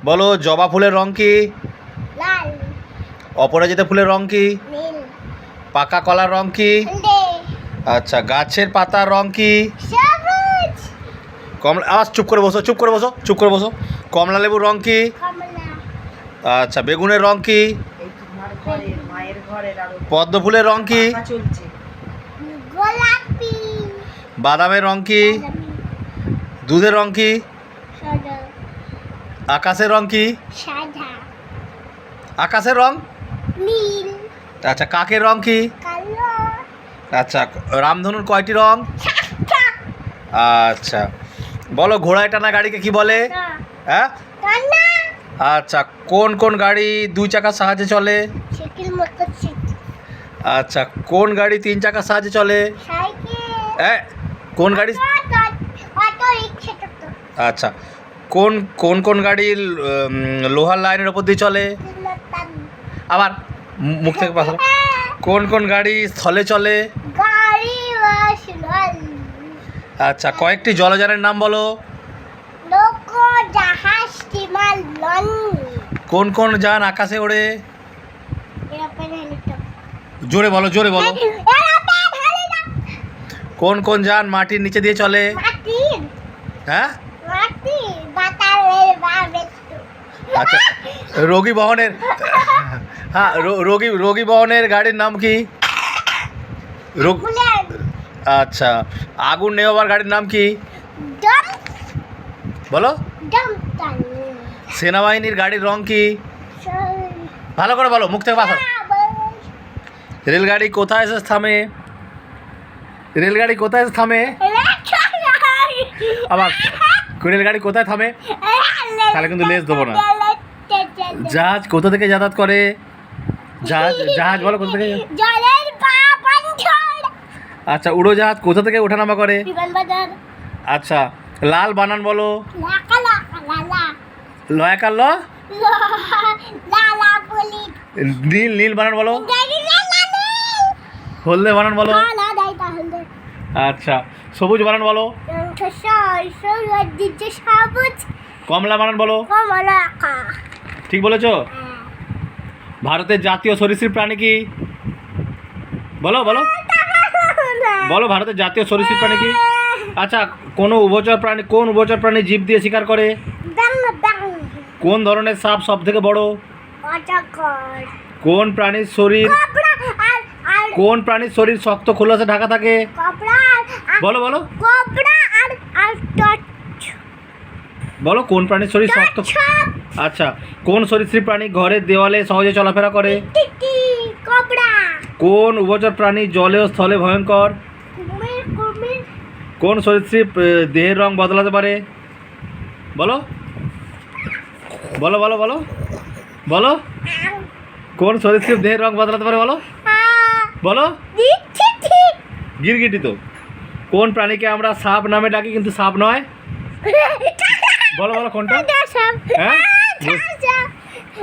বলো জবা ফুলের রং কি? লাল। অপরাজিতা ফুলের রং কি? নীল। পাকা কলার রং কি? হলদে। আচ্ছা, গাছের পাতার রং কি? সবুজ। কমলা, আওয়াজ চুপ করে বসো, চুপ করে বসো, চুপ করে বসো। কমলা লেবুর রং কি? কমলা। আচ্ছা, বেগুনের রং কি? পদ্ম ফুলের রং কি? গোলাপি। বাদামের রং কি? দুধের রং কি? সাদা। আকাশের রং কি? সাদা। আকাশের রং? নীল। আচ্ছা, কাকের রং কি? কালো। আচ্ছা, রামধনুর কয়টি রং? সাদা। আচ্ছা, বলো ঘোড়ায় টানা গাড়িকে কি বলে? হ্যাঁ, টানা। আচ্ছা, কোন কোন গাড়ি দুই চাকার সাহায্যে চলে? Cycle, motorcycle. আচ্ছা, কোন গাড়ি তিন চাকার সাহায্যে চলে? সাইকেল। হ্যাঁ, কোন গাড়ি? অটো রিক্সা, টোটো। আচ্ছা, কোন কোন কোন গাড়ি লোহার লাইনের ওপর দিয়ে চলে? আবার মুখ থেকে পাশা। কোন কোন গাড়ি স্থলে চলে? গাড়ি, বাস, লরি। আচ্ছা, কয়েকটি জলযানের নাম বলো। নৌকো, জাহাজ, স্টিমার, লঞ্চ। কোন কোন যান আকাশে ওড়ে? Aeroplane, helicopter. জোরে বলো, জোরে বলো। Aeroplane, helicopter. কোন কোন যান মাটির নিচে দিয়ে চলে? মাটির। হ্যাঁ, মাটির, বাতাসের বাবেটু। আচ্ছা, রোগী বহনের, হ্যাঁ, রোগী বহনের গাড়ির নাম কি? বুলেট। আচ্ছা, আগুন নেওয়ার গাড়ির নাম কি? ডম, বলো। ডমটান। সেনাবাহিনীর গাড়ির রং কি? ভালো করে বলো, মুখ থেকে পাশা। রেলগাড়ি কোথায় এসে থামে? রেলগাড়ি কোথায় এসে থামে? আবার, রেলগাড়ি কোথায় থামে? তাহলে কিন্তু লেজ দেবো না। জাহাজ কোথা থেকে যাতায়াত করে? জাহাজ, জাহাজ বলো কোথা থেকে? জলের পাঞ্চর। আচ্ছা, উড়োজাহাজ কোথা থেকে ওঠানামা করে? বিমানবাজার। আচ্ছা, লাল বানান বলো। লাকা লাকা লালা। লয়াকার ল। লালা বলি। নীল, নীল বানান বলো। গাড়ি লালা নীল। হলদে বানান বলো। লালা দাইতা হলদে। আচ্ছা, সবুজ বানান বলো। সবুজ। কমলা বানান বলো। কমলা আঁকা। ঠিক বলেছো? ভারতের জাতীয় সরীসৃপ প্রাণী কি? বলো বলো বলো, ভারতের জাতীয় সরীসৃপ প্রাণী কি? আচ্ছা, কোন উভচর প্রাণী জিভ দিয়ে শিকার করে? কোন ধরনের সাপ সব থেকে বড়? কোন প্রাণীর শরীর শক্ত খোলসে ঢাকা থাকে? বলো বলো বলো, কোন প্রাণীর শরীর শক্ত? আচ্ছা, কোন সরীসৃপ প্রাণী ঘরের দেওয়ালে সহজে চলাফেরা করে? কোন উভচর প্রাণী জলে ও স্থলে ভয়ঙ্কর? কোন সরীসৃপ দেহের রং বদলাতে পারে? বলো বলো বলো বলো বলো, কোন সরীসৃপ দেহের রং বদলাতে পারে? বলো বলো। গিরগিটি তো। কোন প্রাণীকে আমরা সাপ নামে ডাকি কিন্তু সাপ নয়? বলো বলো, কোনটা? হ্যাঁ,